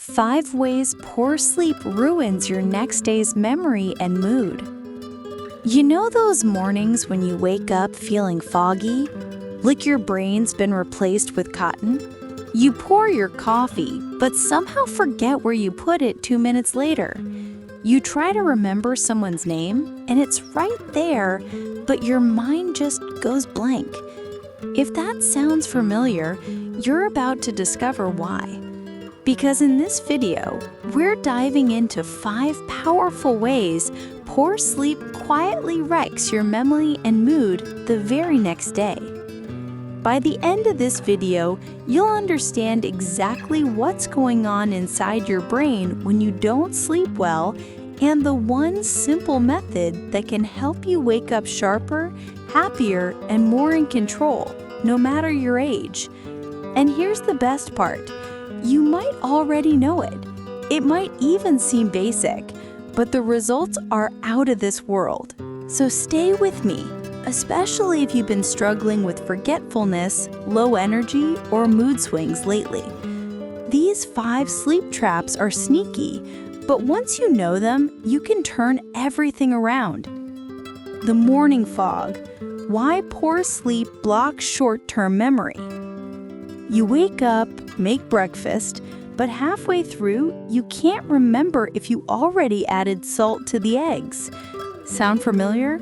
5 ways poor sleep ruins your next day's memory and mood. You know those mornings when you wake up feeling foggy? Like your brain's been replaced with cotton? You pour your coffee, but somehow forget where you put it 2 minutes later. You try to remember someone's name, and it's right there, but your mind just goes blank. If that sounds familiar, you're about to discover why. Because in this video, we're diving into 5 powerful ways poor sleep quietly wrecks your memory and mood the very next day. By the end of this video, you'll understand exactly what's going on inside your brain when you don't sleep well and the one simple method that can help you wake up sharper, happier, and more in control, no matter your age. And here's the best part. You might already know it. It might even seem basic, but the results are out of this world. So stay with me, especially if you've been struggling with forgetfulness, low energy, or mood swings lately. These 5 sleep traps are sneaky, but once you know them, you can turn everything around. The morning fog. Why poor sleep blocks short-term memory. You wake up, make breakfast, but halfway through, you can't remember if you already added salt to the eggs. Sound familiar?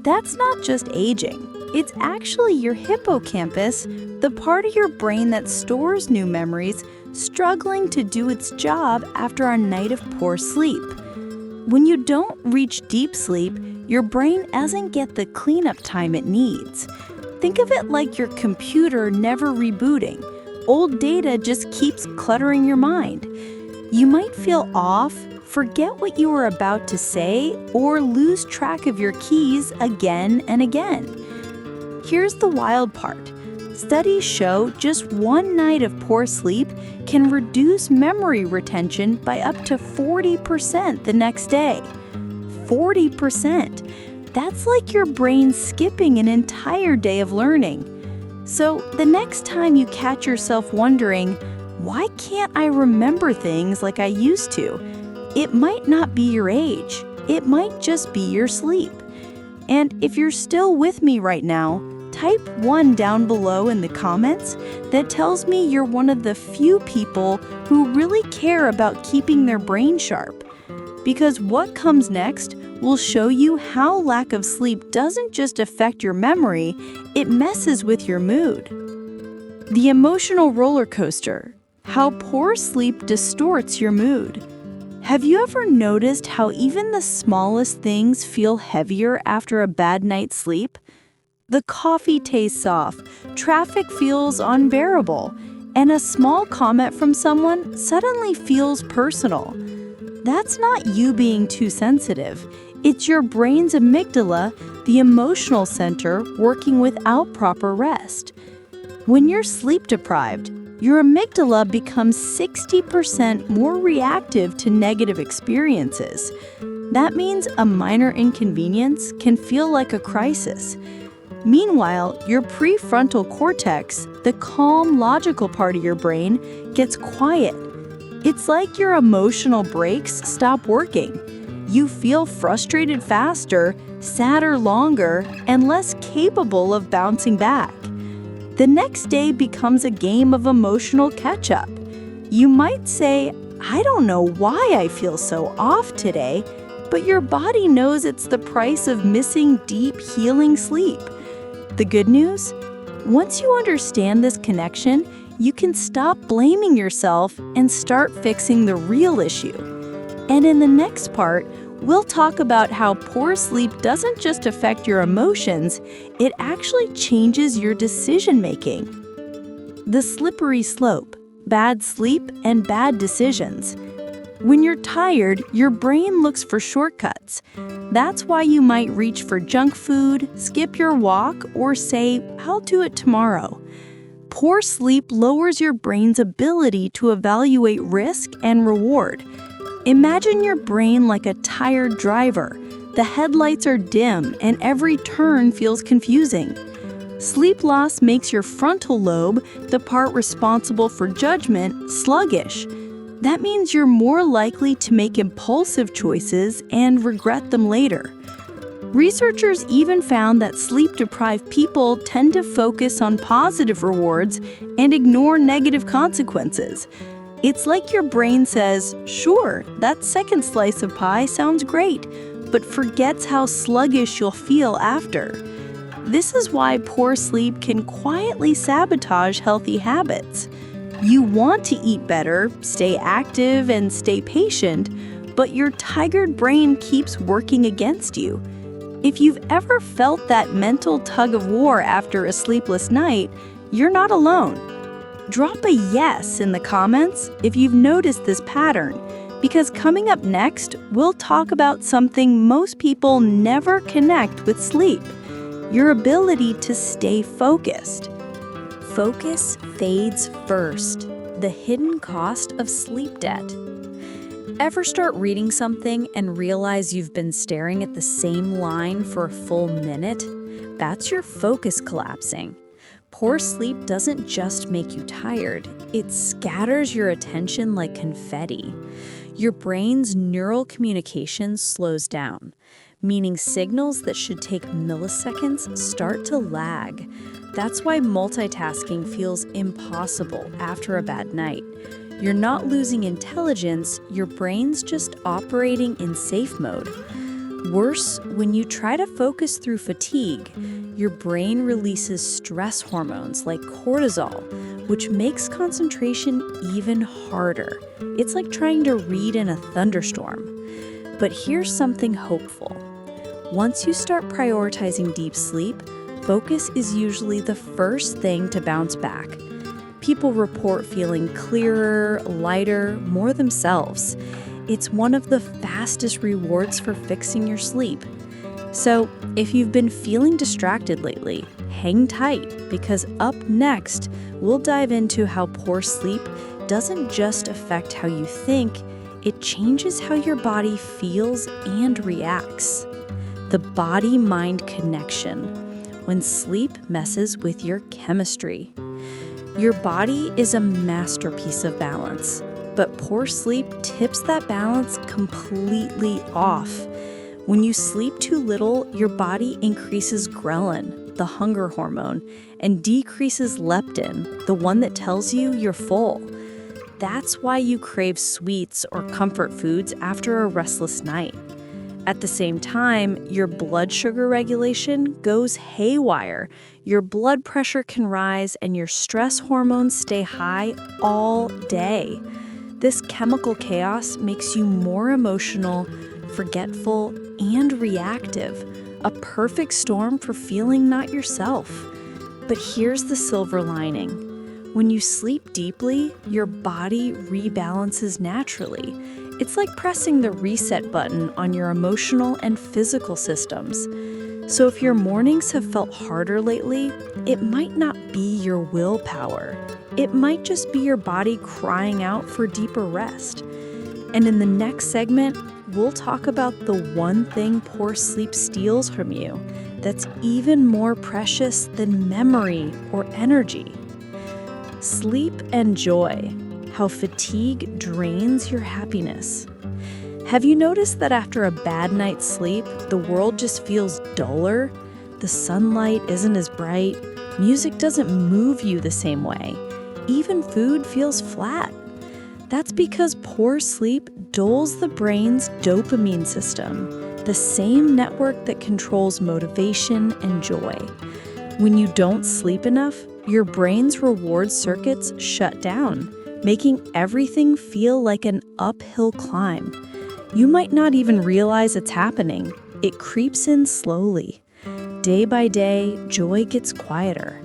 That's not just aging. It's actually your hippocampus, the part of your brain that stores new memories, struggling to do its job after a night of poor sleep. When you don't reach deep sleep, your brain doesn't get the cleanup time it needs. Think of it like your computer never rebooting. Old data just keeps cluttering your mind. You might feel off, forget what you were about to say, or lose track of your keys again and again. Here's the wild part. Studies show just one night of poor sleep can reduce memory retention by up to 40% the next day. 40%. That's like your brain skipping an entire day of learning. So the next time you catch yourself wondering, why can't I remember things like I used to? It might not be your age. It might just be your sleep. And if you're still with me right now, type 1 down below in the comments that tells me you're one of the few people who really care about keeping their brain sharp. Because what comes next will show you how lack of sleep doesn't just affect your memory, it messes with your mood. The emotional roller coaster. How poor sleep distorts your mood. Have you ever noticed how even the smallest things feel heavier after a bad night's sleep? The coffee tastes off, traffic feels unbearable, and a small comment from someone suddenly feels personal. That's not you being too sensitive. It's your brain's amygdala, the emotional center, working without proper rest. When you're sleep deprived, your amygdala becomes 60% more reactive to negative experiences. That means a minor inconvenience can feel like a crisis. Meanwhile, your prefrontal cortex, the calm, logical part of your brain, gets quiet. It's like your emotional brakes stop working. You feel frustrated faster, sadder longer, and less capable of bouncing back. The next day becomes a game of emotional catch-up. You might say, I don't know why I feel so off today, but your body knows it's the price of missing deep, healing sleep. The good news? Once you understand this connection, you can stop blaming yourself and start fixing the real issue. And in the next part, we'll talk about how poor sleep doesn't just affect your emotions, it actually changes your decision-making. The slippery slope, bad sleep and bad decisions. When you're tired, your brain looks for shortcuts. That's why you might reach for junk food, skip your walk, or say, I'll do it tomorrow. Poor sleep lowers your brain's ability to evaluate risk and reward. Imagine your brain like a tired driver. The headlights are dim and every turn feels confusing. Sleep loss makes your frontal lobe, the part responsible for judgment, sluggish. That means you're more likely to make impulsive choices and regret them later. Researchers even found that sleep-deprived people tend to focus on positive rewards and ignore negative consequences. It's like your brain says, sure, that second slice of pie sounds great, but forgets how sluggish you'll feel after. This is why poor sleep can quietly sabotage healthy habits. You want to eat better, stay active, and stay patient, but your tired brain keeps working against you. If you've ever felt that mental tug of war after a sleepless night, you're not alone. Drop a yes in the comments if you've noticed this pattern, because coming up next, we'll talk about something most people never connect with sleep: your ability to stay focused. Focus fades first. The hidden cost of sleep debt. Ever start reading something and realize you've been staring at the same line for a full minute? That's your focus collapsing. Poor sleep doesn't just make you tired, it scatters your attention like confetti. Your brain's neural communication slows down, meaning signals that should take milliseconds start to lag. That's why multitasking feels impossible after a bad night. You're not losing intelligence, your brain's just operating in safe mode. Worse, when you try to focus through fatigue, your brain releases stress hormones like cortisol, which makes concentration even harder. It's like trying to read in a thunderstorm. But here's something hopeful. Once you start prioritizing deep sleep, focus is usually the first thing to bounce back. People report feeling clearer, lighter, more themselves. It's one of the fastest rewards for fixing your sleep. So, if you've been feeling distracted lately, hang tight, because up next, we'll dive into how poor sleep doesn't just affect how you think, it changes how your body feels and reacts. The body-mind connection. When sleep messes with your chemistry. Your body is a masterpiece of balance, but poor sleep tips that balance completely off. When you sleep too little, your body increases ghrelin, the hunger hormone, and decreases leptin, the one that tells you you're full. That's why you crave sweets or comfort foods after a restless night. At the same time, your blood sugar regulation goes haywire. Your blood pressure can rise and your stress hormones stay high all day. This chemical chaos makes you more emotional, forgetful, and reactive, a perfect storm for feeling not yourself. But here's the silver lining. When you sleep deeply, your body rebalances naturally. It's like pressing the reset button on your emotional and physical systems. So if your mornings have felt harder lately, it might not be your willpower. It might just be your body crying out for deeper rest. And in the next segment, we'll talk about the one thing poor sleep steals from you that's even more precious than memory or energy. Sleep and joy. How fatigue drains your happiness. Have you noticed that after a bad night's sleep, the world just feels duller? The sunlight isn't as bright. Music doesn't move you the same way. Even food feels flat. That's because poor sleep dulls the brain's dopamine system, the same network that controls motivation and joy. When you don't sleep enough, your brain's reward circuits shut down, making everything feel like an uphill climb. You might not even realize it's happening. It creeps in slowly. Day by day, joy gets quieter.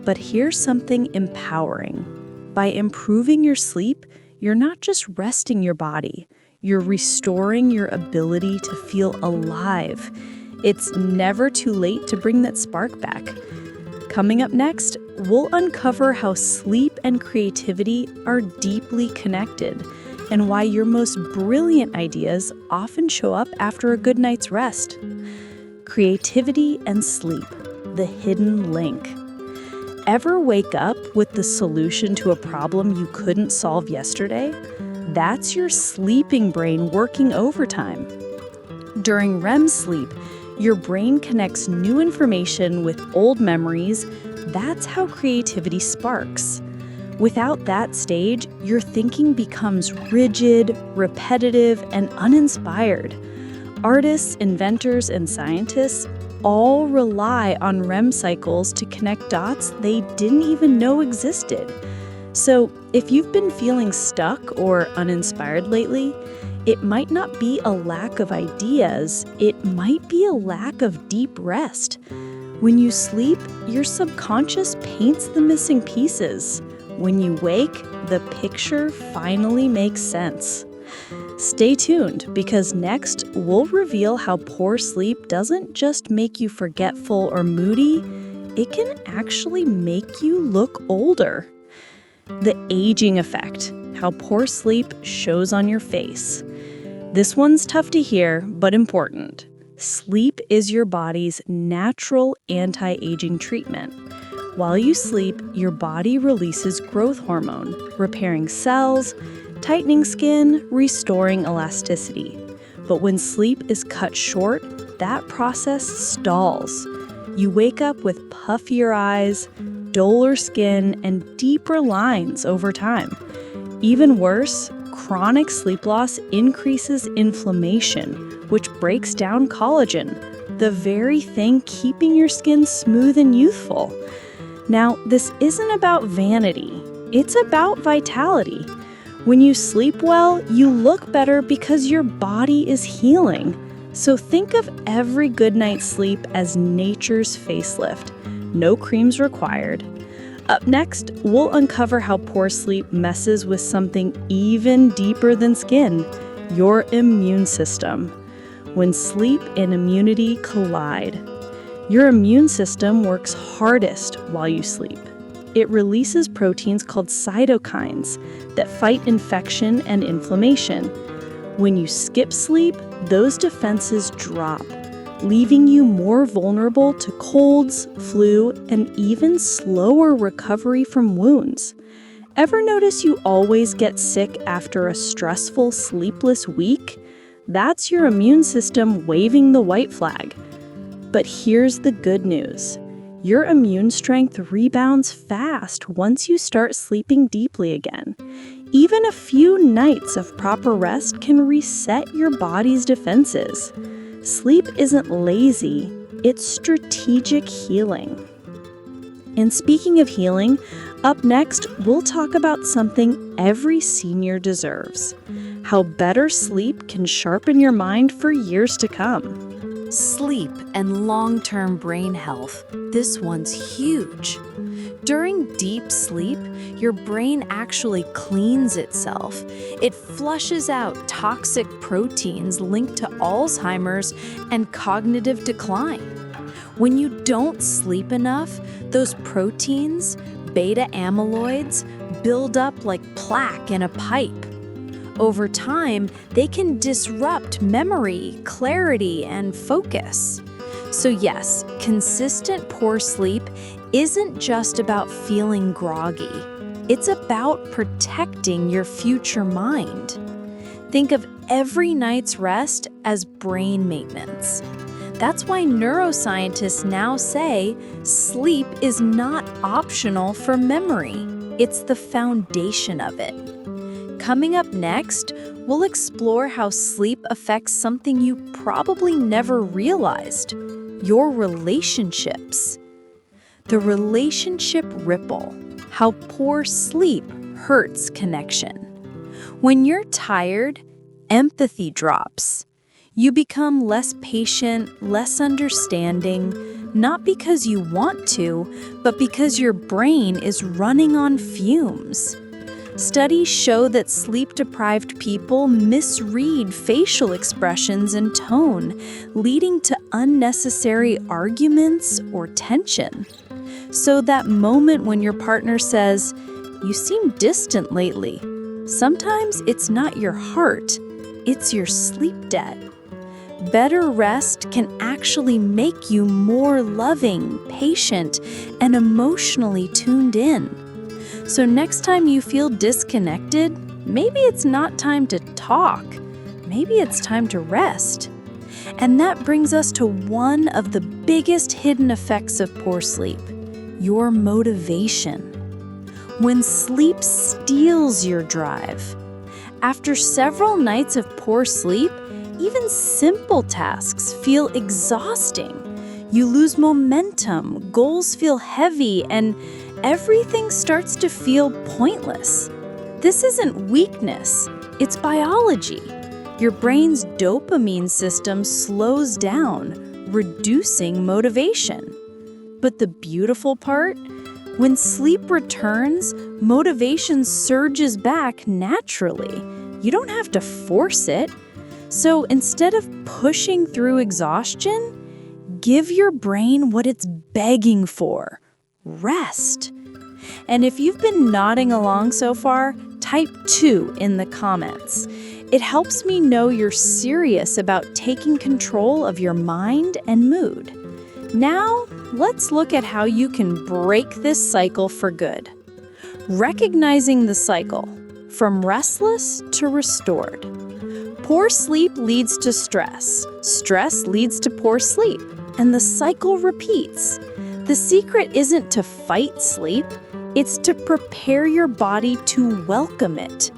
But here's something empowering. By improving your sleep, you're not just resting your body, you're restoring your ability to feel alive. It's never too late to bring that spark back. Coming up next, we'll uncover how sleep and creativity are deeply connected and why your most brilliant ideas often show up after a good night's rest. Creativity and sleep, the hidden link. Ever wake up with the solution to a problem you couldn't solve yesterday? That's your sleeping brain working overtime. During REM sleep, your brain connects new information with old memories. That's how creativity sparks. Without that stage, your thinking becomes rigid, repetitive, and uninspired. Artists, inventors, and scientists all rely on REM cycles to connect dots they didn't even know existed. So, if you've been feeling stuck or uninspired lately, it might not be a lack of ideas, it might be a lack of deep rest. When you sleep, your subconscious paints the missing pieces. When you wake, the picture finally makes sense. Stay tuned, because next we'll reveal how poor sleep doesn't just make you forgetful or moody, it can actually make you look older. The aging effect, how poor sleep shows on your face. This one's tough to hear, but important. Sleep is your body's natural anti-aging treatment. While you sleep, your body releases growth hormone, repairing cells, tightening skin, restoring elasticity. But when sleep is cut short, that process stalls. You wake up with puffier eyes, duller skin, and deeper lines over time. Even worse, chronic sleep loss increases inflammation, which breaks down collagen, the very thing keeping your skin smooth and youthful. Now, this isn't about vanity, it's about vitality. When you sleep well, you look better because your body is healing. So think of every good night's sleep as nature's facelift. No creams required. Up next, we'll uncover how poor sleep messes with something even deeper than skin, your immune system. When sleep and immunity collide, your immune system works hardest while you sleep. It releases proteins called cytokines that fight infection and inflammation. When you skip sleep, those defenses drop, leaving you more vulnerable to colds, flu, and even slower recovery from wounds. Ever notice you always get sick after a stressful, sleepless week? That's your immune system waving the white flag. But here's the good news. Your immune strength rebounds fast once you start sleeping deeply again. Even a few nights of proper rest can reset your body's defenses. Sleep isn't lazy, it's strategic healing. And speaking of healing, up next, we'll talk about something every senior deserves: how better sleep can sharpen your mind for years to come. Sleep and long-term brain health. This one's huge. During deep sleep, your brain actually cleans itself. It flushes out toxic proteins linked to Alzheimer's and cognitive decline. When you don't sleep enough, those proteins, beta amyloids, build up like plaque in a pipe. Over time, they can disrupt memory, clarity, and focus. So yes, consistent poor sleep isn't just about feeling groggy. It's about protecting your future mind. Think of every night's rest as brain maintenance. That's why neuroscientists now say sleep is not optional for memory. It's the foundation of it. Coming up next, we'll explore how sleep affects something you probably never realized: your relationships. The relationship ripple, how poor sleep hurts connection. When you're tired, empathy drops. You become less patient, less understanding, not because you want to, but because your brain is running on fumes. Studies show that sleep-deprived people misread facial expressions and tone, leading to unnecessary arguments or tension. So that moment when your partner says, "You seem distant lately," sometimes it's not your heart, it's your sleep debt. Better rest can actually make you more loving, patient, and emotionally tuned in. So next time you feel disconnected, Maybe it's not time to talk. Maybe it's time to rest. And that brings us to one of the biggest hidden effects of poor sleep, your motivation. When sleep steals your drive. After several nights of poor sleep, even simple tasks feel exhausting. You lose momentum, goals feel heavy, and everything starts to feel pointless. This isn't weakness, it's biology. Your brain's dopamine system slows down, reducing motivation. But the beautiful part? When sleep returns, motivation surges back naturally. You don't have to force it. So instead of pushing through exhaustion, give your brain what it's begging for: rest. And if you've been nodding along so far, type 2 in the comments. It helps me know you're serious about taking control of your mind and mood. Now, let's look at how you can break this cycle for good. Recognizing the cycle, from restless to restored. Poor sleep leads to stress. Stress leads to poor sleep, and the cycle repeats. The secret isn't to fight sleep, it's to prepare your body to welcome it.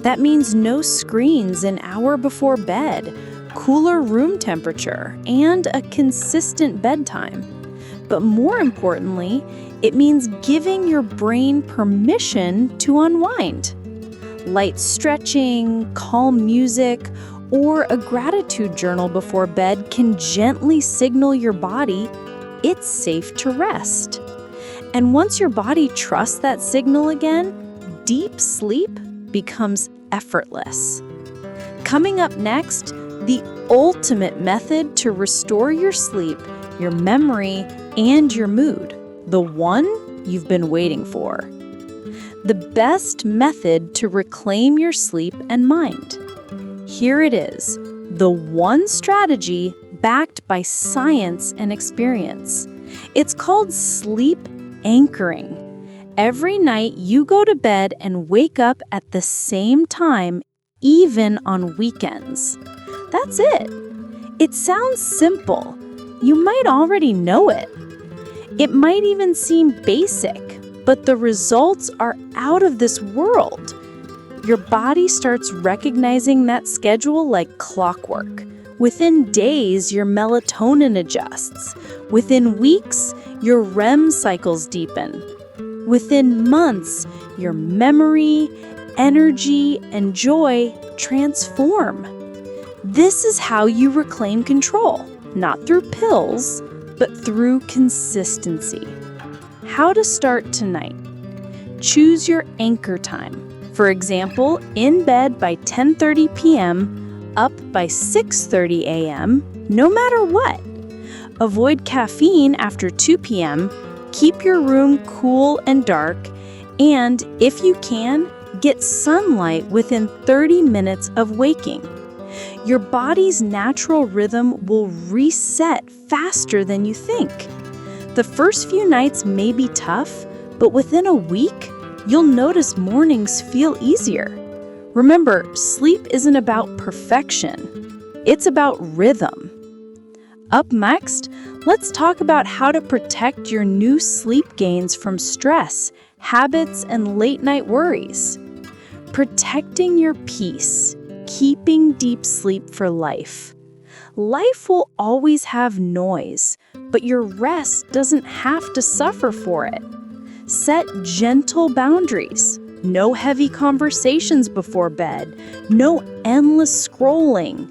That means no screens an hour before bed, cooler room temperature, and a consistent bedtime. But more importantly, it means giving your brain permission to unwind. Light stretching, calm music, or a gratitude journal before bed can gently signal your body it's safe to rest. And once your body trusts that signal again, deep sleep becomes effortless. Coming up next, the ultimate method to restore your sleep, your memory, and your mood. The one you've been waiting for. The best method to reclaim your sleep and mind. Here it is, the one strategy backed by science and experience. It's called sleep anchoring. Every night you go to bed and wake up at the same time, even on weekends. That's it. It sounds simple. You might already know it. It might even seem basic, but the results are out of this world. Your body starts recognizing that schedule like clockwork. Within days, your melatonin adjusts. Within weeks, your REM cycles deepen. Within months, your memory, energy, and joy transform. This is how you reclaim control, not through pills, but through consistency. How to start tonight. Choose your anchor time. For example, in bed by 10:30 p.m., up by 6:30 a.m., no matter what. Avoid caffeine after 2 p.m., keep your room cool and dark, and if you can, get sunlight within 30 minutes of waking. Your body's natural rhythm will reset faster than you think. The first few nights may be tough, but within a week, you'll notice mornings feel easier. Remember, sleep isn't about perfection. It's about rhythm. Up next, let's talk about how to protect your new sleep gains from stress, habits, and late-night worries. Protecting your peace, keeping deep sleep for life. Life will always have noise, but your rest doesn't have to suffer for it. Set gentle boundaries. No heavy conversations before bed. No endless scrolling.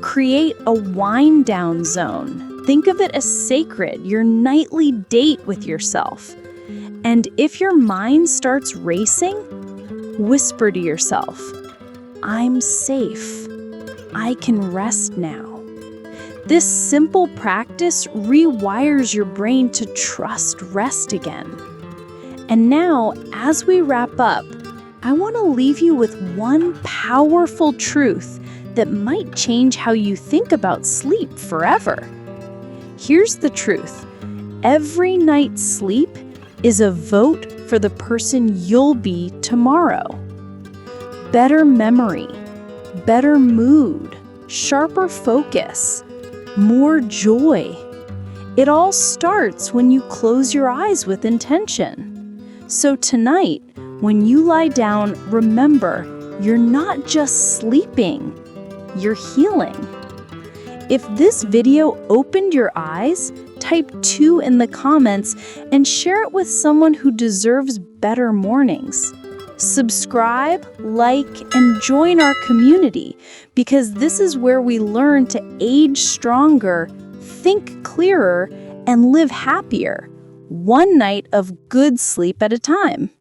Create a wind-down zone. Think of it as sacred, your nightly date with yourself. And if your mind starts racing, whisper to yourself, "I'm safe. I can rest now." This simple practice rewires your brain to trust rest again. And now, as we wrap up, I want to leave you with one powerful truth that might change how you think about sleep forever. Here's the truth. Every night's sleep is a vote for the person you'll be tomorrow. better memory, better mood, sharper focus, more joy. It all starts when you close your eyes with intention. So tonight, when you lie down, remember, you're not just sleeping, you're healing. If this video opened your eyes, type 2 in the comments and share it with someone who deserves better mornings. Subscribe, like, and join our community because this is where we learn to age stronger, think clearer, and live happier, one night of good sleep at a time.